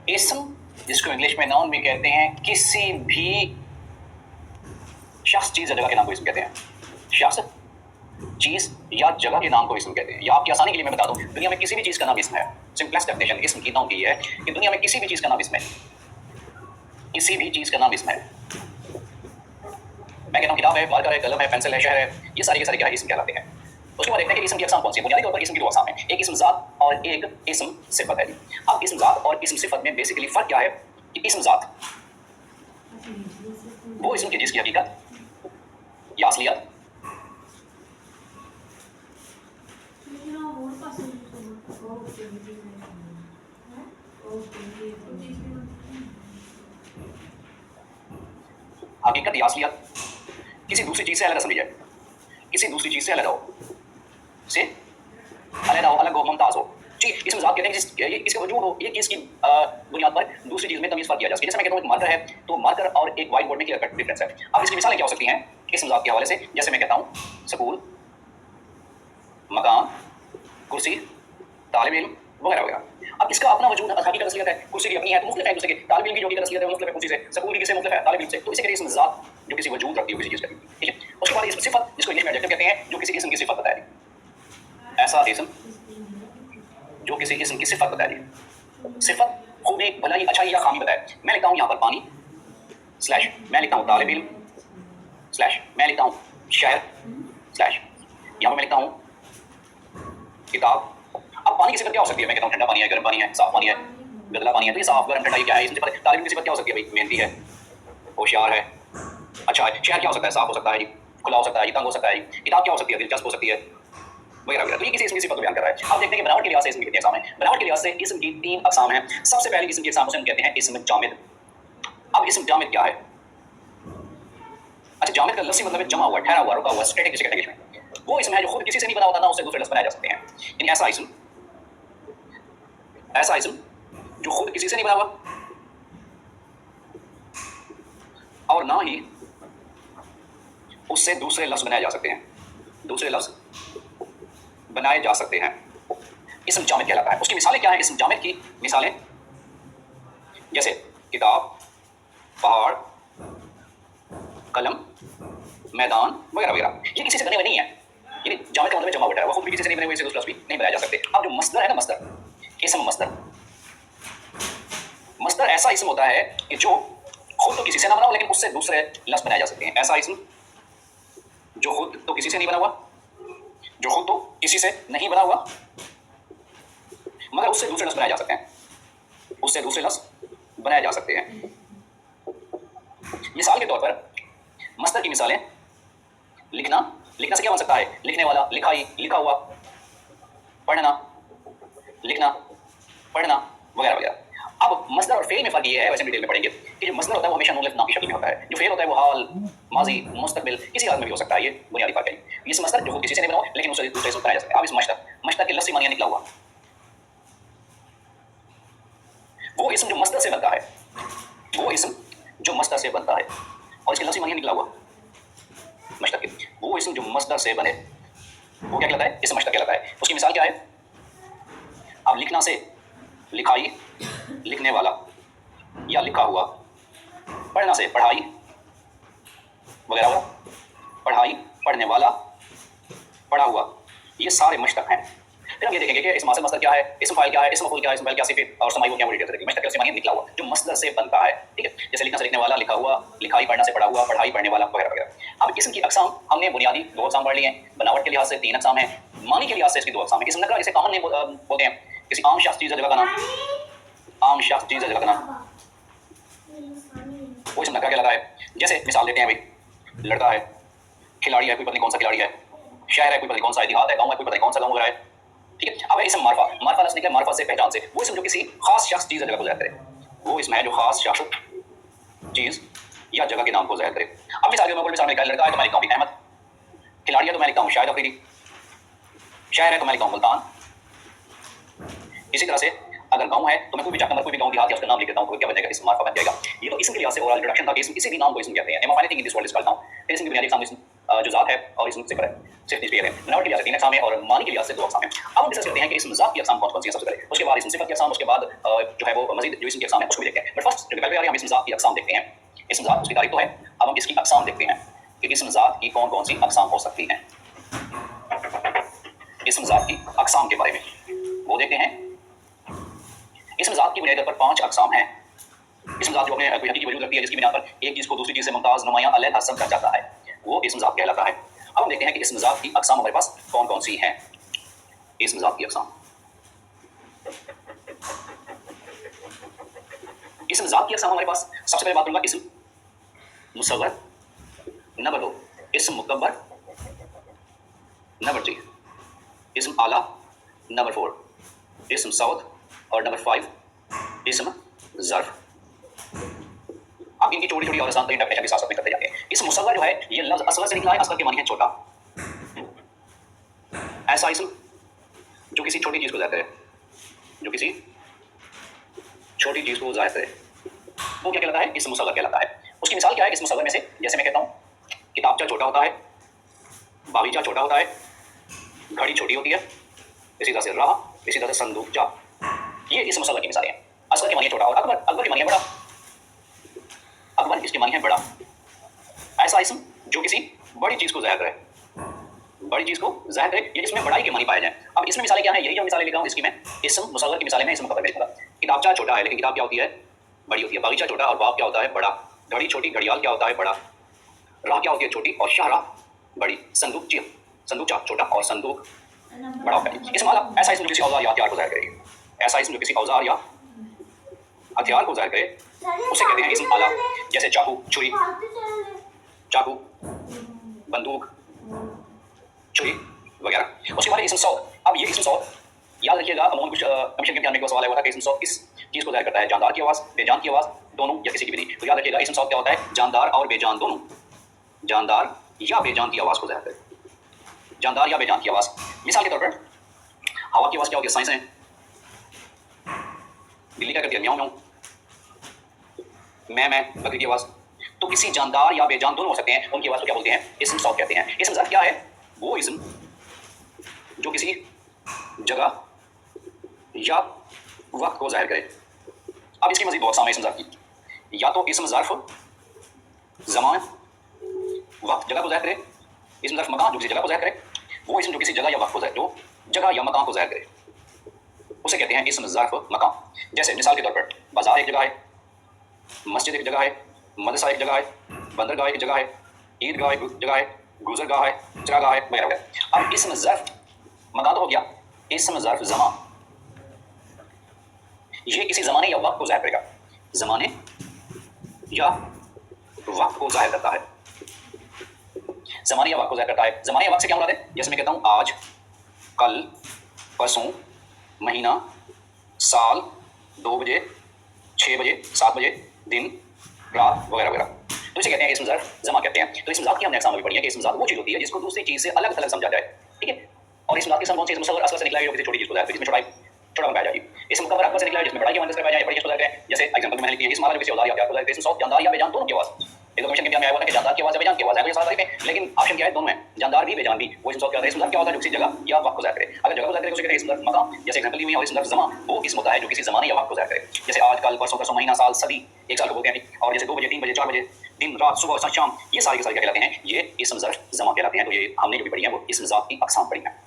इसम, जिसको इंग्लिश में नाउन भी कहते हैं, किसी भी शख्स, चीज या जगह के नाम को इसम कहते हैं। शख्स, चीज या जगह के नाम को इसम कहते हैं। या आपकी आसानी के लिए मैं बता दूं, दुनिया में किसी भी चीज का नाम इसम है। सिंपलेस्ट डेफिनेशन इसम की नाउन की है कि दुनिया में किसी भी चीज का नाम इसम है। किसी भी चीज का नाम इसम है। मैं कहता हूं किताब है, मार्कर है, कलम है, पेंसिल है, शहर है, ये सारी के सारे क्या है, इसम कहलाते हैं। उसके बाद देखते हैं कि इसम की अक़साम कौन सी है। बुनियादी तौर पर इसम की दो अक़साम है, एक इसम ज़ात और एक इसम सिफत है। अब इसम ज़ात और इसम सिफत में बेसिकली फर्क क्या है कि इसम ज़ात वो इसम की जिसकी हकीकत या असलियत हकीकत या असलियत किसी दूसरी चीज से अलग समझी जाए, किसी दूसरी चीज से अलग हो, से अलग हो, मुमताज हो जी। इसमें ज़ात कहते हैं कि इसका वजूद हो, एक चीज की बुनियाद पर दूसरी चीज में तमीज फर्क किया जा सके। जैसे मैं कहता हूं एक मार्कर है, तो मार्कर और एक व्हाइट बोर्ड में क्लियर कट डिफरेंस है। अब इसकी मिसालें क्या हो सकती हैं इसम ज़ात के हवाले से? जैसे मैं कहता हूं स्कूल, मकान, कुर्सी, तालिब इल्म वगैरह वगैरह। अब इसका अपना वजूद हकीकत असलियत है, कुर्सी की अपनी है, तो मुख्तलिफ है दूसरे के। तालिब इल्म की जो हकीकत असलियत है वो मुख्तलिफ है कुर्सी से, स्कूल की किससे मुख्तलिफ है, तालिब इल्म से। तो इसे कहते हैं इसम ज़ात, जो किसी वजूद रखती है किसी चीज का, ठीक है। उसके बाद इसम सिफत, जिसको इंग्लिश में एडजेक्टिव कहते हैं, जो किसी इसम की सिफत बताएगी। ऐसा इसम जो किसी इसम की सिफत बताएगी। सिफत खूब एक भलाई, अच्छाई या खामी बताए। मैं लिखता हूं यहाँ पर पानी स्लैश, मैं लिखता हूं तालिब इल्म स्लैश, मैं लिखता हूं शायर स्लैश, यहाँ पर मैं लिखता हूं किताब। अब पानी की सिफत क्या हो सकती है? मैं कहता हूं ठंडा पानी है, गर्म पानी है, साफ पानी है, गंदा पानी है। तो ये साफ गर्म ठंडा ये क्या है? इसमें तालिब की सिफत क्या हो सकती है भाई? मेहनती है, होशियार है, अच्छा है। शायर क्या हो सकता है? साफ हो सकता है जी, खुला हो सकता है जी, तंग हो सकता है जी। किताब क्या हो सकती है? दिलचस्प हो सकती है वगैरह वगैरह। तो ये किसी इसम की सिफत को बयान कर रहा है। अब देखते हैं कि बनावट के लिहाज से इसम की कितनी अक़साम है। बनावट के लिहाज से इसम की तीन अक़साम हैं। सबसे पहले इसम की अक़साम उसे हम कहते हैं इसम जामिद। अब इसम जामिद क्या है? अच्छा, जामिद का लफ्ज़ी मतलब है जमा हुआ, ठहरा हुआ, रुका हुआ, स्टैटिक जिसे कहते हैं इंग्लिश में। वो इसम है जो खुद किसी से नहीं बना होता, ना उससे दूसरे लफ्ज़ बनाए जा सकते हैं। यानी ऐसा इसम जो खुद किसी से नहीं बना हुआ और ना ही उससे दूसरे लफ्ज़ बनाए जा सकते हैं, दूसरे लफ्ज़ बनाए जा सकते हैं, इसम जामिद कहलाता है। उसकी मिसालें क्या हैं इसम जामिद की? मिसालें जैसे किताब, पहाड़, कलम, मैदान वगैरह वगैरह। ये किसी से बने हुए नहीं है, यानी जामिद का मतलब जमा हुआ है, वो खुद भी किसी से नहीं बने हुए, इससे दूसरा भी नहीं बनाया जा सकते। अब जो मस्दर है ना, मस्दर इसम, मस्दर ऐसा इसम होता है कि जो खुद तो किसी से ना बना हो लेकिन उससे दूसरे लफ्ज़ बनाए जा सकते हैं। ऐसा इसम जो खुद तो किसी से नहीं बना हुआ, जो खुद तो किसी से नहीं बना हुआ मगर उससे दूसरे लफ्ज़ बनाए जा सकते हैं, उससे दूसरे लफ्ज़ बनाए जा सकते हैं। मिसाल के तौर पर मस्दर की मिसालें लिखना, लिखना से क्या बन सकता है? लिखने वाला, लिखाई, लिखा हुआ, पढ़ना, लिखना, पढ़ना वगैरह वगैरह। अब मस्दर और फेल में फर्क ये है, वैसे डिटेल में पढ़ेंगे, कि जो मस्दर होता है वो हमेशा नून अलिफ नाम की शक्ल में होता है, जो फेल होता है वो हाल, माजी, मुस्तकबिल, किसी हाल में भी हो सकता है। ये बुनियादी फर्क है। ये मस्दर जो किसी से नहीं बना लेकिन उससे दूसरे से बनाया जा सकता है। अब इस मश्तक के लफ्ज़ी मानिया निकला हुआ, वो इसम जो मस्दर से बनता है, वो इसम जो मस्दर से बनता है और इसके लफ्ज़ी मानिया निकला हुआ मश्तक के, वो इसम जो मस्दर से बने वो क्या कहलाता है? इसम मश्तक कहलाता है। उसकी मिसाल क्या है? अब लिखना से लिखाई, लिखने वाला या लिखा हुआ, पढ़ना से पढ़ाई वगैरह, पढ़ाई, पढ़ने वाला, पढ़ा हुआ, ये सारे मश्तक हैं। फिर हम ये देखेंगे कि इसम मस्दर क्या है, इसम फाइल क्या है, इसम मफूल क्या है, इसम फाइल क्या सिफत और समाई वो क्या, डिटेल करेंगे। मश्तक से मानिए निकला हुआ जो मस्दर से बनता है, ठीक है। जैसे लिखना से लिखने वाला, लिखा हुआ, लिखाई पढ़ना से पढ़ा हुआ, पढ़ाई पढ़ने वाला वगैरह वगैरह। अब इसम की अक़साम हमने बुनियादी दो अक़साम पढ़ ली हैं। बनावट के लिहाज से तीन अक़साम हैं, मानी के लिहाज से इसकी दो अक़साम हैं। इसम नकरा इसे कॉमन नेम बोलते हैं, किसी आम शख्स चीज़ जगह का नाम, आम शख्स चीज़ जगह का नाम, वो इसम नकरा कहलाता है। जैसे मिसाल देते हैं भाई, लड़का है, खिलाड़ी है, कोई पता नहीं कौन सा खिलाड़ी है, शहर है, कोई पता नहीं कौन सा, देहात है, गाँव है, कोई पता नहीं कौन सा गाँव वगैरह है, ठीक है। अब है इसम मारफा, मारफा लफ्ज़ निकला मारफा से, पहचान से। वो इसम जो किसी खास शख्स चीज़ या जगह को ज़ाहिर करे, वो इसम है जो खास शख्स चीज़ या जगह के नाम को ज़ाहिर करे। अब मिसाल के तौर पर मिसाल में लिखा है, लड़का है तो मैं लिखता हूँ अहमद, खिलाड़ी है तो मैं लिखता हूँ शाहिद अफरीदी, शहर है तो मैं लिखता हूँ मुल्तान। इसी तरह से अगर गाँव है तो मैं कोई भी चक नंबर, कोई भी गाँव देहात या उसका नाम लिख देता हूँ, तो क्या बन जाएगा? इसम मारफा बन जाएगा। ये तो इसम के लिहाज से ओवरऑल इंट्रोडक्शन था कि इसम किसी भी नाम को इसम कहते हैं। Name of anything in this world is called noun. फिर इसम की बुनियादी अक़साम जो ज़ात है और इसम सिफर है, सिर्फ निस्बियत है। बनावट के लिहाज से 3 अक़साम है और मानी के लिहाज से 2 अक़साम है। अब हम डिस्कस करते हैं कि इसम ज़ात की अक़साम कौन-कौन सी है सबसे पहले, उसके बाद इसम सिफर की अक़साम, उसके बाद जो है वो मज़ीद जो इसम की अक़साम है उसको भी देखते हैं। बट फर्स्ट जो पहले हम इसम ज़ात की अक़साम देखते हैं। इसम ज़ात उसकी तारीफ तो है, अब हम इसकी अक़साम देखते हैं कि इसम ज़ात की कौन-कौन सी अक़साम हो सकती हैं। इसम ज़ात की अक़साम के बारे में वो देखते हैं। इसम ज़ात की बुनियाद पर 5 अक़साम हैं। इसम ज़ात जो अपने कोई हकीकी वजूद रखती है जिसकी बिना पर एक चीज़ को दूसरी चीज़ से मुमताज़, नुमायाँ, अलग समझा जाता है, वो इसम ज़ात कहलाता है। अब हम देखते हैं कि इसम ज़ात की अक़साम हमारे पास कौन-कौन सी हैं। इसम ज़ात की अक़साम, इसम ज़ात की अक़साम हमारे पास सबसे पहले बात करूँगा इसम मुसव्वर, नंबर 2 इसम मुकब्बर, नंबर 3 इसम आला, नंबर 4 इसम सौद और नंबर 5 इसम ज़र्फ़। अब इनकी छोटी-छोटी और आसान तरीन डेफिनेशन के साथ में करते जाते हैं। इसम मुसव्वर जो है ये लफ्ज़ असग़र से निकला है, असग़र के मानी है छोटा। ऐसा इसम जो किसी छोटी चीज़ को ज़ाहिर करे, जो किसी छोटी चीज़ को ज़ाहिर करे, वो क्या कहलाता है? इसम मुसव्वर कहलाता है। उसकी मिसाल क्या है इसम मुसव्वर में से? जैसे मैं कहता हूँ किताबचा छोटा होता है, बागीचा छोटा होता है, घड़ी छोटी होती है, इसी तरह से राह, इसी तरह से संदूकचा। ये इसम मुसव्वर की मिसालें हैं। असग़र के मानी है छोटा और अकबर के मानी है बड़ा। अकबर इसके मानी है बड़ा। ऐसा इसम जो किसी बड़ी चीज़ को ज़ाहिर करे, बड़ी चीज़ को ज़ाहिर करे या जिसमें बड़ाई के मानी पाए जाएँ। अब इसमें मिसालें क्या हैं? यही जो मिसालें लिखा हूँ इसकी मैं इसम मुसव्वर की मिसालें मैं इसम मुकब्बर में लिखूँगा। किताबचा छोटा है लेकिन किताब क्या होती है? बड़ी होती है। बागीचा छोटा और बाग क्या होता है? बड़ा। घड़ी छोटी, घड़ियाल क्या होता है? बड़ा। राह क्या होती है? छोटी और शाहराह बड़ी। संदूकचा छोटा और संदूक बड़ा होता है। इसम आला ऐसा इसम जो किसी औज़ार या हथियार को ज़ाहिर करे, ऐसा इसम जो किसी औज़ार या हथियार को ज़ाहिर करे उसे कहते हैं इसम आला। जैसे चाकू, छुरी, चाकू, बंदूक, छुरी वगैरह। उसके बाद इसम सौद। अब ये इसम सौद याद रखिएगा, अमूमन कुछ कमीशन के इम्तिहान में सवाल आया हुआ था कि इसम सौद किस चीज़ को ज़ाहिर करता है? जानदार की आवाज़, बेजान की आवाज़, दोनों या किसी की भी नहीं। तो याद रखिएगा इसम सौद क्या होता है? जानदार और बेजान दोनों, जानदार या बेजान की आवाज़ को ज़ाहिर करे, जानदार या बेजान की आवाज़। मिसाल के तौर पर हवा की आवाज़ क्या होती है? साइंस है। बिल्ली क्या करती है? म्याऊं म्याऊं। मैं बकरी की आवाज़। तो किसी जानदार या बेजान दोनों हो सकते हैं, उनकी आवाज़ को क्या बोलते हैं? इसम सौद कहते हैं। इसम ज़र्फ़ क्या है? वो इसम जो किसी जगह या वक्त को ज़ाहिर करे। अब इसकी मज़ीद बहुत अक़साम है इसम ज़र्फ़ की। या तो इसम ज़र्फ़ ज़मान, वक्त, जगह को ज़ाहिर करे। इसम ज़र्फ़ मकान, जो किसी जगह को ज़ाहिर करे। वो इसम जो किसी जगह या वक्त को ज़ाहिर, जो जगह या मकान को ज़ाहिर करे, उसे कहते हैं इसम ज़र्फ़ मकान। जैसे मिसाल के तौर पर बाज़ार एक जगह है, मस्जिद एक जगह है, मदरसा एक जगह है, बंदरगाह एक जगह है, ईदगाह एक जगह है, गुज़रगाह है, चरागाह है वगैरह वगैरह। अब इसम ज़र्फ़ मकान तो हो गया, इसम ज़र्फ़ ज़मान ये किसी ज़माने या वक्त को ज़ाहिर करेगा, ज़माने या वक्त को ज़ाहिर करता है, ज़माने या वक्त को ज़ाहिर करता है। ज़माने या वक्त से क्या मुराद है? जैसे मैं कहता हूँ आज, कल, परसों, महीना, साल, 2 बजे, 6 बजे, 7 बजे, दिन, रात वगैरह वगैरह। तो इसे कहते हैं इसम ज़र्फ़ ज़मा कहते हैं। तो इसम ज़ात की हमने अक़साम अभी पढ़ी है कि इसम ज़ात वो चीज़ होती है जिसको दूसरी चीज़ से अलग-थलग समझा जाए, ठीक है। और इसम ज़ात की कौन सी? इसम मुसव्वर असग़र से निकला है जो किसी छोटी चीज़ को ज़ाहिर करे, जिसमें छोटा पाया जाए। इसम मुकब्बर अकबर से निकला है जिसमें बड़ाई के मायने से पाया जाए, बड़ी चीज़ को ज़ाहिर करे। जैसे एग्जांपल में मैंने लिखी है इसम आला जो किसी औज़ार या हथियार को ज़ाहिर करे। इसम सौद जानदार या बेजान दोनों की आवाज़। एक कमीशन के इम्तिहान में आया हुआ था कि जानदार की आवाज़ या बेजान की आवाज़ है, ये सारी तारीफ़ें, लेकिन ऑप्शन क्या है? दोनों है, जानदार भी बेजान भी। वो इसम सौद क्या होता है? इसम ज़र्फ़ क्या होता है? जो किसी जगह या वक्त को ज़ाहिर करे। अगर जगह को ज़ाहिर करे उसे कहते हैं इसम ज़र्फ़ मकान। जैसे एग्जांपल में, और इसम ज़र्फ़ ज़मान वो इसम होता है जो किसी ज़माने या वक्त को ज़ाहिर करे। जैसे आज, कल, परसों, महीना, साल, सदी, एक साल को बोलते हैं। और जैसे 2 बजे, 3 बजे, 4 बजे, दिन, रात, सुबह, शाम, ये सारे के सारे क्या कहलाते हैं? ये इसम ज़र्फ़ ज़मा कहलाते हैं। तो ये हमने जो भी पढ़ी है वो इसम ज़ात की अक़साम पढ़ी है।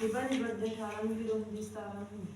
भाजी बर्थडे 18 ਨੂੰ ਵੀ ਰੋਂਦੀ 17 ਨੂੰ